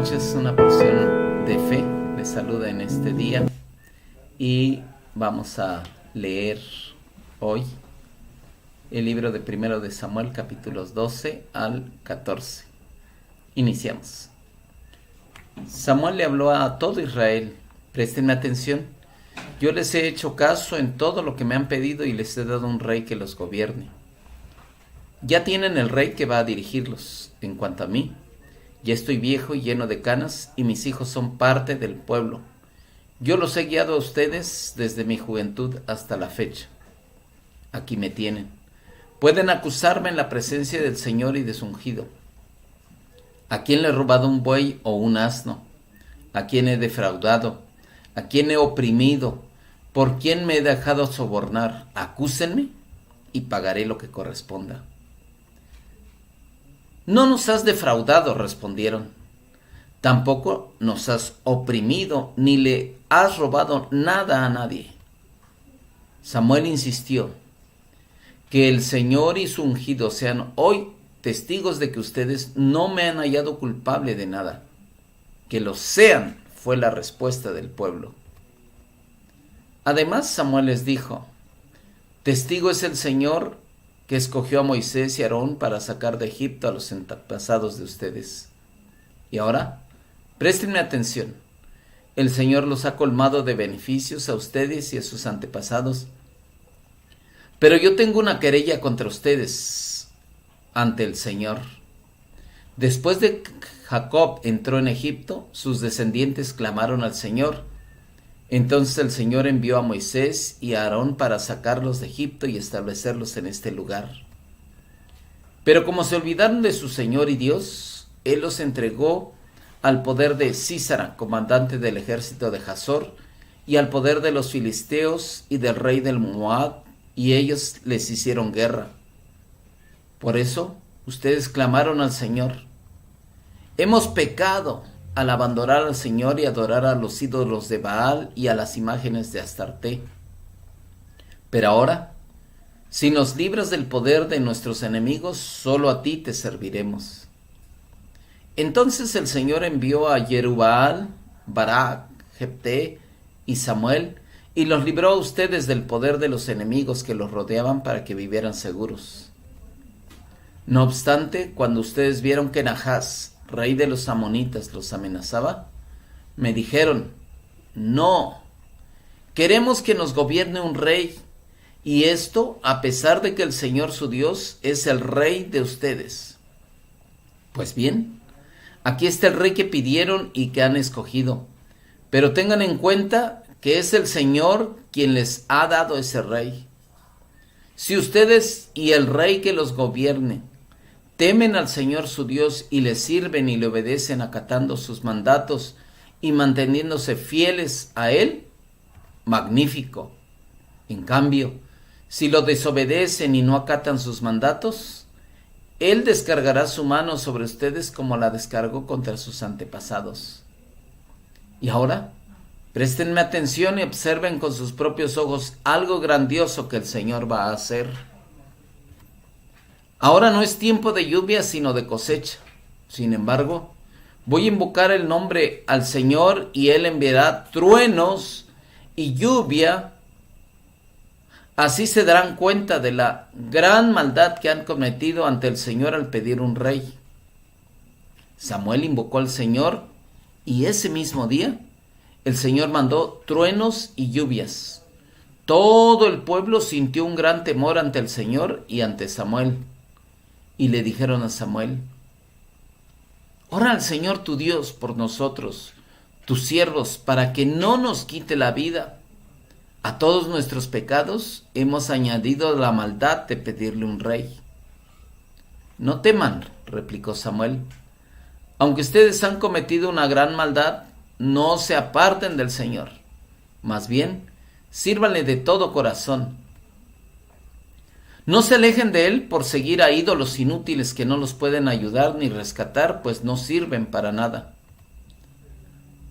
noches, una porción de fe les saluda en este día y vamos a leer hoy el libro de Primero de Samuel, capítulos 12 al 14. Iniciamos. Samuel le habló a todo Israel: préstenme atención, yo les he hecho caso en todo lo que me han pedido y les he dado un rey que los gobierne. Ya tienen el rey que va a dirigirlos. En cuanto a mí, ya estoy viejo y lleno de canas, y mis hijos son parte del pueblo. Yo los he guiado a ustedes desde mi juventud hasta la fecha. Aquí me tienen. Pueden acusarme en la presencia del Señor y de su ungido. ¿A quién le he robado un buey o un asno? ¿A quién he defraudado? ¿A quién he oprimido? ¿Por quién me he dejado sobornar? Acúsenme y pagaré lo que corresponda. No nos has defraudado, respondieron. Tampoco nos has oprimido, ni le has robado nada a nadie. Samuel insistió: que el Señor y su ungido sean hoy testigos de que ustedes no me han hallado culpable de nada. Que lo sean, fue la respuesta del pueblo. Además, Samuel les dijo: testigo es el Señor que escogió a Moisés y Aarón para sacar de Egipto a los antepasados de ustedes. Y ahora, préstenme atención. El Señor los ha colmado de beneficios a ustedes y a sus antepasados. Pero yo tengo una querella contra ustedes ante el Señor. Después de que Jacob entró en Egipto, sus descendientes clamaron al Señor. Entonces el Señor envió a Moisés y a Aarón para sacarlos de Egipto y establecerlos en este lugar. Pero como se olvidaron de su Señor y Dios, Él los entregó al poder de Sísara, comandante del ejército de Hazor, y al poder de los filisteos y del rey del Moab, y ellos les hicieron guerra. Por eso ustedes clamaron al Señor: hemos pecado al abandonar al Señor y adorar a los ídolos de Baal y a las imágenes de Astarte. Pero ahora, si nos libras del poder de nuestros enemigos, solo a ti te serviremos. Entonces el Señor envió a Jerubbaal, Barak, Jefté y Samuel, y los libró a ustedes del poder de los enemigos que los rodeaban para que vivieran seguros. No obstante, cuando ustedes vieron que Nahas, rey de los amonitas, los amenazaba, me dijeron: no, queremos que nos gobierne un rey, y esto a pesar de que el Señor su Dios es el rey de ustedes. Pues bien, aquí está el rey que pidieron y que han escogido, pero tengan en cuenta que es el Señor quien les ha dado ese rey. Si ustedes y el rey que los gobierne temen al Señor su Dios y le sirven y le obedecen acatando sus mandatos y manteniéndose fieles a Él, magnífico. En cambio, si lo desobedecen y no acatan sus mandatos, Él descargará su mano sobre ustedes como la descargó contra sus antepasados. Y ahora, préstenme atención y observen con sus propios ojos algo grandioso que el Señor va a hacer. Ahora no es tiempo de lluvia, sino de cosecha. Sin embargo, voy a invocar el nombre al Señor y Él enviará truenos y lluvia. Así se darán cuenta de la gran maldad que han cometido ante el Señor al pedir un rey. Samuel invocó al Señor y ese mismo día el Señor mandó truenos y lluvias. Todo el pueblo sintió un gran temor ante el Señor y ante Samuel. Y le dijeron a Samuel: ora al Señor tu Dios por nosotros, tus siervos, para que no nos quite la vida. A todos nuestros pecados hemos añadido la maldad de pedirle un rey. No teman, replicó Samuel. Aunque ustedes han cometido una gran maldad, no se aparten del Señor. Más bien, sírvanle de todo corazón. No se alejen de Él por seguir a ídolos inútiles que no los pueden ayudar ni rescatar, pues no sirven para nada.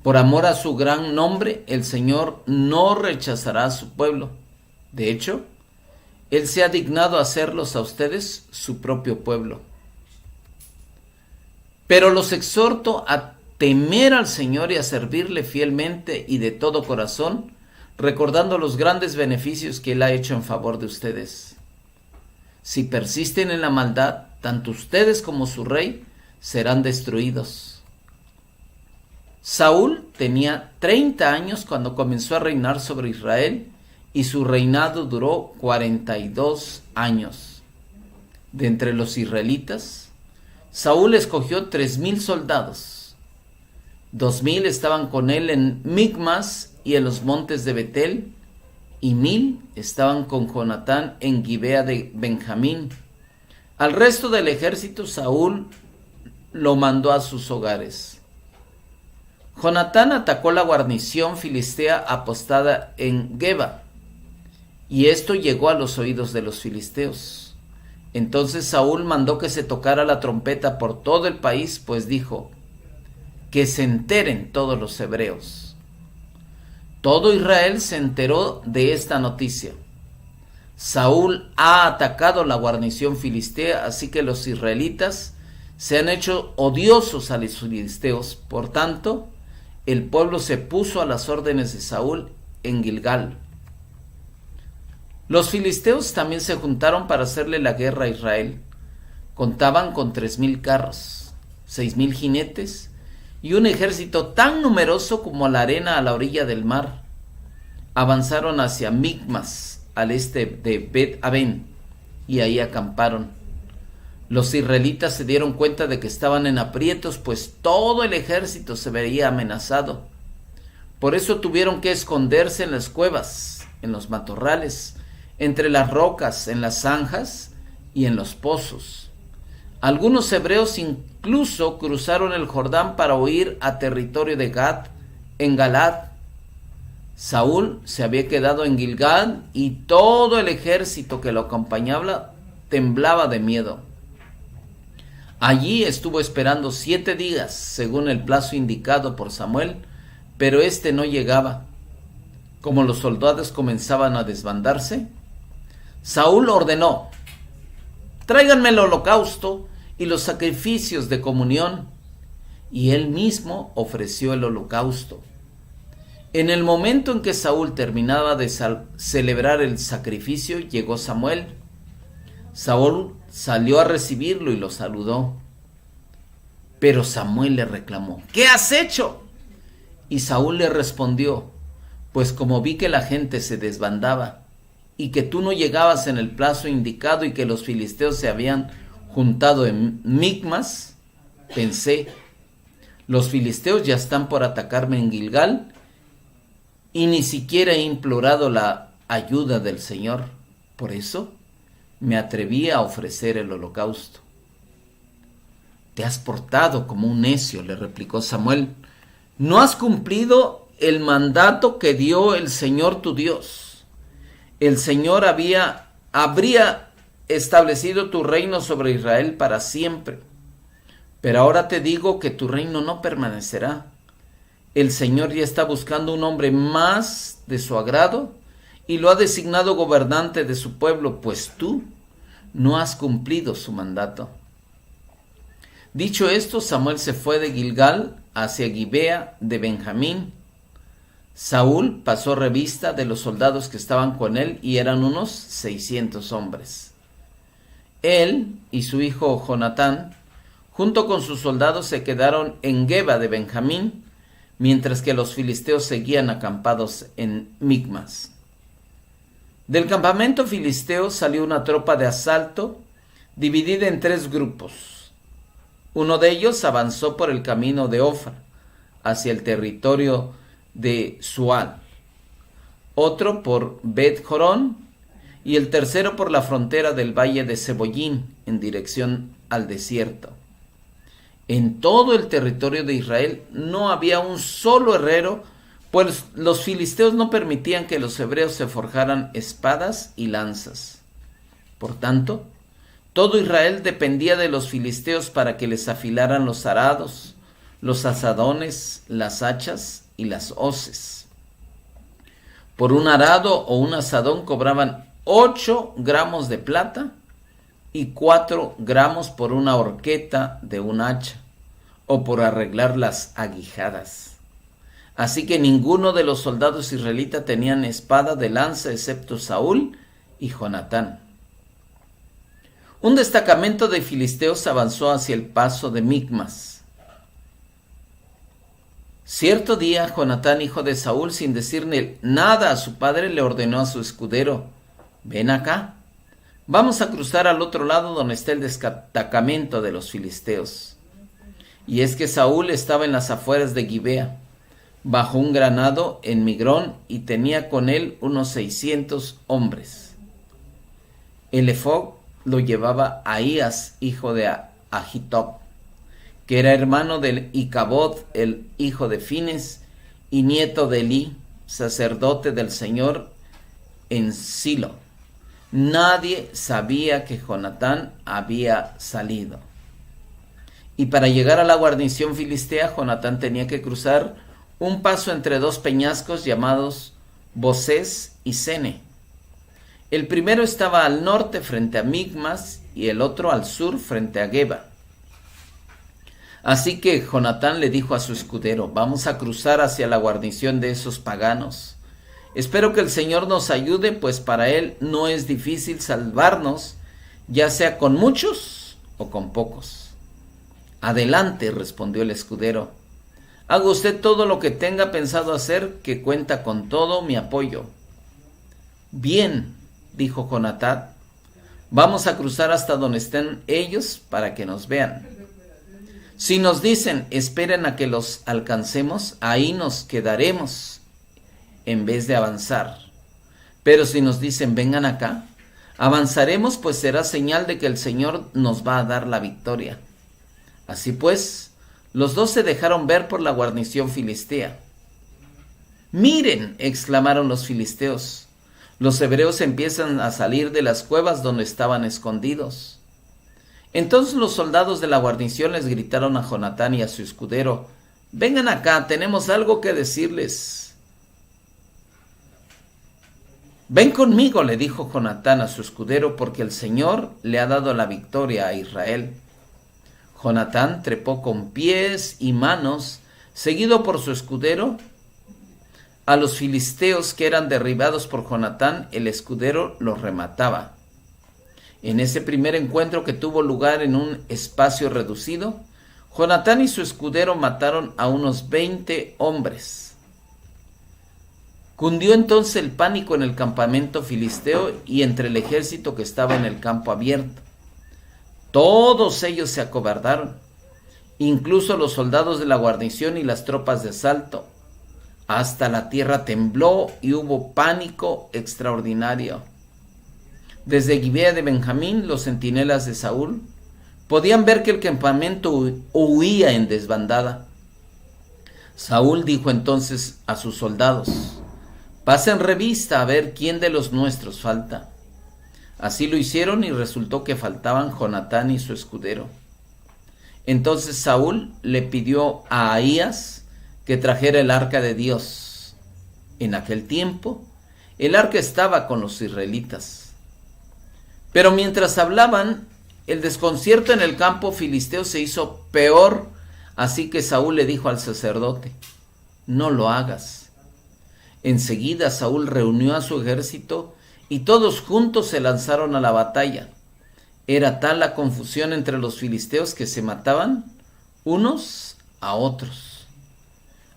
Por amor a su gran nombre, el Señor no rechazará a su pueblo. De hecho, Él se ha dignado hacerlos a ustedes su propio pueblo. Pero los exhorto a temer al Señor y a servirle fielmente y de todo corazón, recordando los grandes beneficios que Él ha hecho en favor de ustedes. Si persisten en la maldad, tanto ustedes como su rey serán destruidos. Saúl tenía 30 años cuando comenzó a reinar sobre Israel y su reinado duró 42 años. De entre los israelitas, Saúl escogió 3,000 soldados. 2,000 estaban con él en Micmas y en los montes de Betel, y 1,000 estaban con Jonatán en Gibea de Benjamín. Al resto del ejército Saúl lo mandó a sus hogares. Jonatán atacó la guarnición filistea apostada en Geba, y esto llegó a los oídos de los filisteos. Entonces Saúl mandó que se tocara la trompeta por todo el país, pues dijo: que se enteren todos los hebreos. Todo Israel se enteró de esta noticia. Saúl ha atacado la guarnición filistea, así que los israelitas se han hecho odiosos a los filisteos. Por tanto, el pueblo se puso a las órdenes de Saúl en Gilgal. Los filisteos también se juntaron para hacerle la guerra a Israel. Contaban con 3,000 carros, 6,000 jinetes y un ejército tan numeroso como la arena a la orilla del mar. Avanzaron hacia Micmas, al este de Bet-Aven, y ahí acamparon. Los israelitas se dieron cuenta de que estaban en aprietos, pues todo el ejército se veía amenazado. Por eso tuvieron que esconderse en las cuevas, en los matorrales, entre las rocas, en las zanjas y en los pozos. Algunos hebreos incluso cruzaron el Jordán para huir a territorio de Gad, en Galad. Saúl se había quedado en Gilgal y todo el ejército que lo acompañaba temblaba de miedo. Allí estuvo esperando 7 días, según el plazo indicado por Samuel, pero éste no llegaba. Como los soldados comenzaban a desbandarse, Saúl ordenó: tráiganme el holocausto y los sacrificios de comunión, y él mismo ofreció el holocausto. En el momento en que Saúl terminaba de celebrar el sacrificio, llegó Samuel. Saúl salió a recibirlo y lo saludó. Pero Samuel le reclamó: ¿qué has hecho? Y Saúl le respondió: pues como vi que la gente se desbandaba y que tú no llegabas en el plazo indicado y que los filisteos se habían juntado en Micmas, pensé: los filisteos ya están por atacarme en Gilgal y ni siquiera he implorado la ayuda del Señor. Por eso me atreví a ofrecer el holocausto. Te has portado como un necio, le replicó Samuel. No has cumplido el mandato que dio el Señor tu Dios. El Señor habría establecido tu reino sobre Israel para siempre. Pero ahora te digo que tu reino no permanecerá. El Señor ya está buscando un hombre más de su agrado y lo ha designado gobernante de su pueblo, pues tú no has cumplido su mandato. Dicho esto, Samuel se fue de Gilgal hacia Gibea de Benjamín. Saúl pasó revista de los soldados que estaban con él y eran unos 600 hombres. Él y su hijo Jonatán, junto con sus soldados, se quedaron en Geba de Benjamín, mientras que los filisteos seguían acampados en Micmas. Del campamento filisteo salió una tropa de asalto dividida en 3 grupos. Uno de ellos avanzó por el camino de Ofra hacia el territorio de Sual, otro por Bet-Jorón y el tercero por la frontera del valle de Sebollín en dirección al desierto. En todo el territorio de Israel no había un solo herrero, pues los filisteos no permitían que los hebreos se forjaran espadas y lanzas. Por tanto, todo Israel dependía de los filisteos para que les afilaran los arados, los azadones, las hachas y las hoces. Por un arado o un azadón cobraban 8 gramos de plata y 4 gramos por una horqueta de un hacha, o por arreglar las aguijadas. Así que ninguno de los soldados israelitas tenían espada de lanza excepto Saúl y Jonatán. Un destacamento de filisteos avanzó hacia el paso de Micmas. Cierto día, Jonatán, hijo de Saúl, sin decirle nada a su padre, le ordenó a su escudero: ven acá, vamos a cruzar al otro lado donde está el destacamento de los filisteos. Y es que Saúl estaba en las afueras de Gibea, bajo un granado en Migrón, y tenía con él unos 600 hombres. El ephod lo llevaba Ahías, hijo de Ahitob, que era hermano de Icabod, el hijo de Fines, y nieto de Elí, sacerdote del Señor en Silo. Nadie sabía que Jonatán había salido. Y para llegar a la guarnición filistea, Jonatán tenía que cruzar un paso entre dos peñascos llamados Bosés y Sene. El primero estaba al norte frente a Micmas y el otro al sur frente a Geba. Así que Jonatán le dijo a su escudero: vamos a cruzar hacia la guarnición de esos paganos. Espero que el Señor nos ayude, pues para él no es difícil salvarnos, ya sea con muchos o con pocos. Adelante, respondió el escudero. Haga usted todo lo que tenga pensado hacer, que cuenta con todo mi apoyo. Bien, dijo Jonatán, vamos a cruzar hasta donde estén ellos para que nos vean. Si nos dicen esperen a que los alcancemos, ahí nos quedaremos en vez de avanzar. Pero si nos dicen vengan acá, avanzaremos, pues será señal de que el Señor nos va a dar la victoria. Así pues, los dos se dejaron ver por la guarnición filistea. ¡Miren!, exclamaron los filisteos. Los hebreos empiezan a salir de las cuevas donde estaban escondidos. Entonces los soldados de la guarnición les gritaron a Jonatán y a su escudero: vengan acá, tenemos algo que decirles. Ven conmigo, le dijo Jonatán a su escudero, porque el Señor le ha dado la victoria a Israel. Jonatán trepó con pies y manos, seguido por su escudero. A los filisteos que eran derribados por Jonatán, el escudero los remataba. En ese primer encuentro, que tuvo lugar en un espacio reducido, Jonatán y su escudero mataron a unos 20 hombres. Cundió entonces el pánico en el campamento filisteo y entre el ejército que estaba en el campo abierto. Todos ellos se acobardaron, incluso los soldados de la guarnición y las tropas de asalto. Hasta la tierra tembló y hubo pánico extraordinario. Desde Gibea de Benjamín, los centinelas de Saúl podían ver que el campamento huía en desbandada. Saúl dijo entonces a sus soldados: pasen revista a ver quién de los nuestros falta. Así lo hicieron y resultó que faltaban Jonatán y su escudero. Entonces Saúl le pidió a Ahías que trajera el arca de Dios. En aquel tiempo, el arca estaba con los israelitas. Pero mientras hablaban, el desconcierto en el campo filisteo se hizo peor, así que Saúl le dijo al sacerdote: no lo hagas. Enseguida Saúl reunió a su ejército y todos juntos se lanzaron a la batalla. Era tal la confusión entre los filisteos que se mataban unos a otros.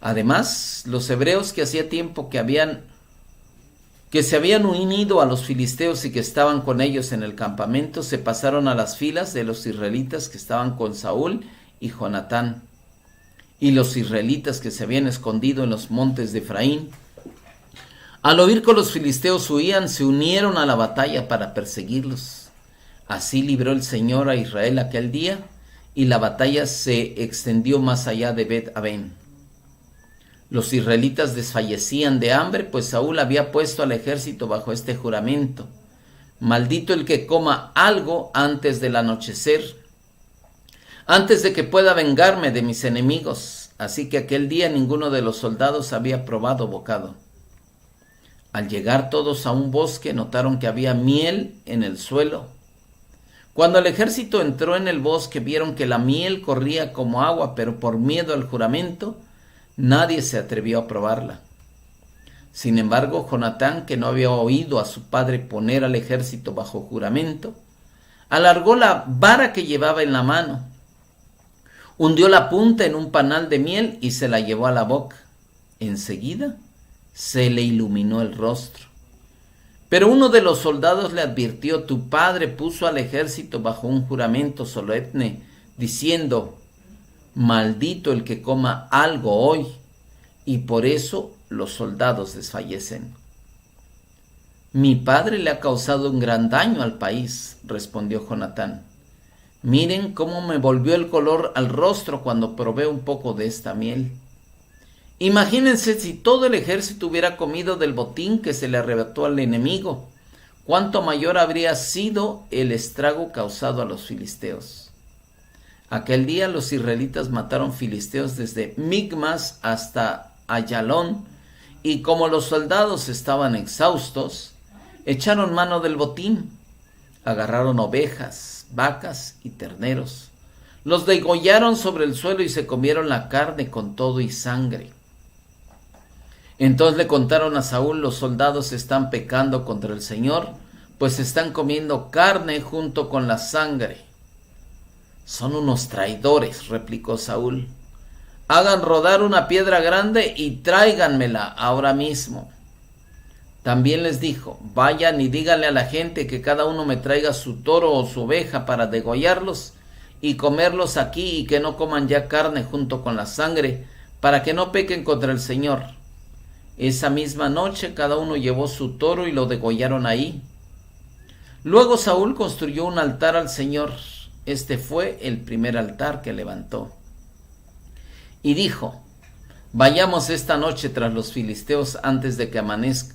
Además, los hebreos que hacía tiempo que se habían unido a los filisteos y que estaban con ellos en el campamento, se pasaron a las filas de los israelitas que estaban con Saúl y Jonatán. Y los israelitas que se habían escondido en los montes de Efraín, al oír que los filisteos huían, se unieron a la batalla para perseguirlos. Así libró el Señor a Israel aquel día, y la batalla se extendió más allá de Bet-Aven. Los israelitas desfallecían de hambre, pues Saúl había puesto al ejército bajo este juramento: maldito el que coma algo antes del anochecer, antes de que pueda vengarme de mis enemigos. Así que aquel día ninguno de los soldados había probado bocado. Al llegar todos a un bosque, notaron que había miel en el suelo. Cuando el ejército entró en el bosque, vieron que la miel corría como agua, pero por miedo al juramento, nadie se atrevió a probarla. Sin embargo, Jonatán, que no había oído a su padre poner al ejército bajo juramento, alargó la vara que llevaba en la mano, hundió la punta en un panal de miel y se la llevó a la boca. Enseguida se le iluminó el rostro. Pero uno de los soldados le advirtió: tu padre puso al ejército bajo un juramento solemne, diciendo: maldito el que coma algo hoy, y por eso los soldados desfallecen. Mi padre le ha causado un gran daño al país, respondió Jonatán. Miren cómo me volvió el color al rostro cuando probé un poco de esta miel. Imagínense si todo el ejército hubiera comido del botín que se le arrebató al enemigo, cuánto mayor habría sido el estrago causado a los filisteos. Aquel día los israelitas mataron filisteos desde Migmas hasta Ayalón, y como los soldados estaban exhaustos, echaron mano del botín, agarraron ovejas, vacas y terneros, los degollaron sobre el suelo y se comieron la carne con todo y sangre. Entonces le contaron a Saúl: los soldados están pecando contra el Señor, pues están comiendo carne junto con la sangre. Son unos traidores, replicó Saúl. Hagan rodar una piedra grande y tráiganmela ahora mismo. También les dijo: vayan y díganle a la gente que cada uno me traiga su toro o su oveja para degollarlos y comerlos aquí, y que no coman ya carne junto con la sangre, para que no pequen contra el Señor. Esa misma noche cada uno llevó su toro y lo degollaron ahí. Luego Saúl construyó un altar al Señor. Este fue el primer altar que levantó. Y dijo: vayamos esta noche tras los filisteos antes de que amanezca.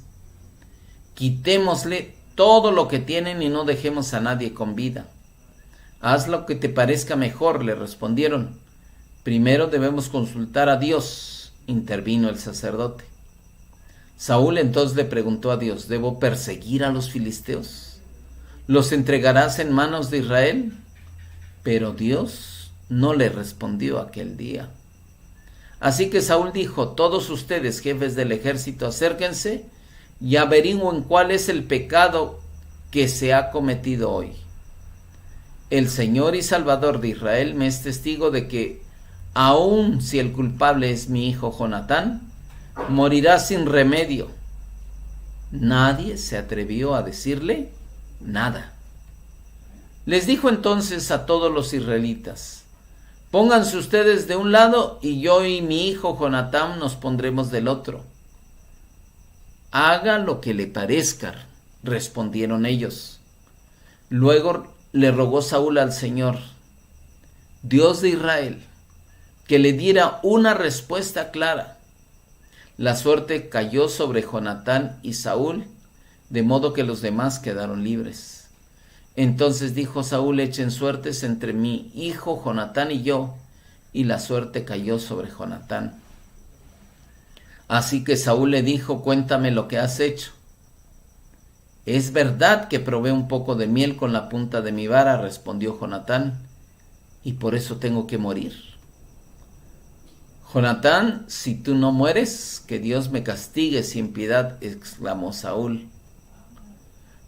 Quitémosle todo lo que tienen y no dejemos a nadie con vida. Haz lo que te parezca mejor, le respondieron. Primero debemos consultar a Dios, intervino el sacerdote. Saúl entonces le preguntó a Dios: ¿debo perseguir a los filisteos? ¿Los entregarás en manos de Israel? Pero Dios no le respondió aquel día. Así que Saúl dijo: todos ustedes, jefes del ejército, acérquense y averigüen cuál es el pecado que se ha cometido hoy. El Señor y Salvador de Israel me es testigo de que, aun si el culpable es mi hijo Jonatán, morirá sin remedio. Nadie se atrevió a decirle nada. Les dijo entonces a todos los israelitas: pónganse ustedes de un lado y yo y mi hijo Jonatán nos pondremos del otro. Haga lo que le parezca, respondieron ellos. Luego le rogó Saúl al Señor, Dios de Israel, que le diera una respuesta clara. La suerte cayó sobre Jonatán y Saúl, de modo que los demás quedaron libres. Entonces dijo Saúl: echen suertes entre mi hijo Jonatán y yo, y la suerte cayó sobre Jonatán. Así que Saúl le dijo: cuéntame lo que has hecho. Es verdad que probé un poco de miel con la punta de mi vara, respondió Jonatán, y por eso tengo que morir. Jonatán, si tú no mueres, que Dios me castigue sin piedad, exclamó Saúl.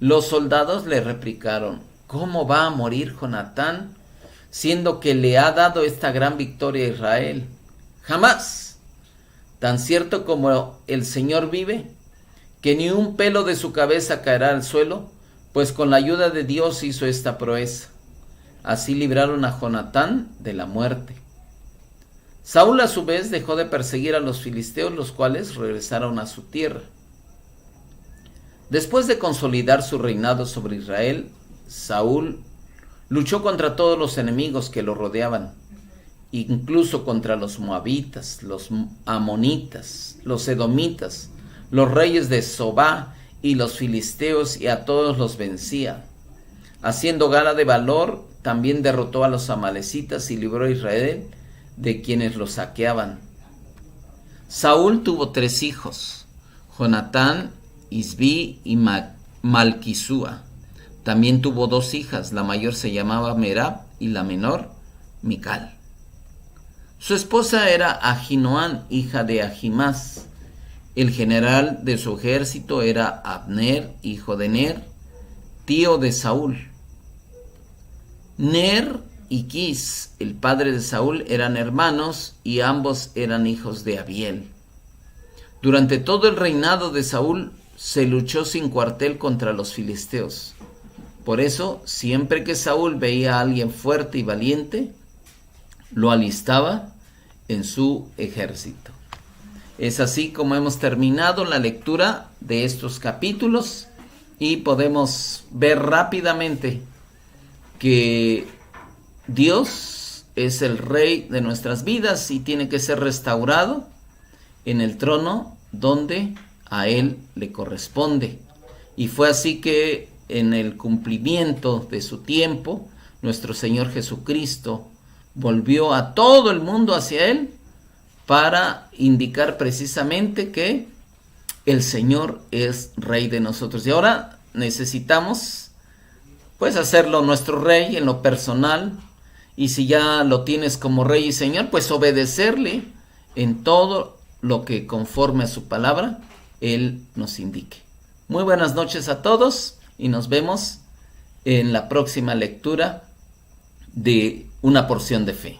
Los soldados le replicaron: ¿cómo va a morir Jonatán, siendo que le ha dado esta gran victoria a Israel? ¡Jamás! Tan cierto como el Señor vive, que ni un pelo de su cabeza caerá al suelo, pues con la ayuda de Dios hizo esta proeza. Así libraron a Jonatán de la muerte. Saúl a su vez dejó de perseguir a los filisteos, los cuales regresaron a su tierra. Después de consolidar su reinado sobre Israel, Saúl luchó contra todos los enemigos que lo rodeaban, incluso contra los moabitas, los amonitas, los edomitas, los reyes de Sobá y los filisteos, y a todos los vencía. Haciendo gala de valor, también derrotó a los amalecitas y libró a Israel de quienes lo saqueaban. Saúl tuvo 3 hijos, Jonatán, Isbi y Malquisúa. También tuvo 2 hijas, la mayor se llamaba Merab y la menor Mical. Su esposa era Ahinoam, hija de Ahimás. El general de su ejército era Abner, hijo de Ner, tío de Saúl. Ner y Quis, el padre de Saúl, eran hermanos y ambos eran hijos de Abiel. Durante todo el reinado de Saúl se luchó sin cuartel contra los filisteos. Por eso, siempre que Saúl veía a alguien fuerte y valiente, lo alistaba en su ejército. Es así como hemos terminado la lectura de estos capítulos y podemos ver rápidamente que Dios es el rey de nuestras vidas y tiene que ser restaurado en el trono donde a Él le corresponde. Y fue así que en el cumplimiento de su tiempo, nuestro Señor Jesucristo volvió a todo el mundo hacia Él para indicar precisamente que el Señor es Rey de nosotros. Y ahora necesitamos pues hacerlo nuestro Rey en lo personal, y si ya lo tienes como Rey y Señor, pues obedecerle en todo lo que conforme a su palabra Él nos indique. Muy buenas noches a todos y nos vemos en la próxima lectura de Una Porción de Fe.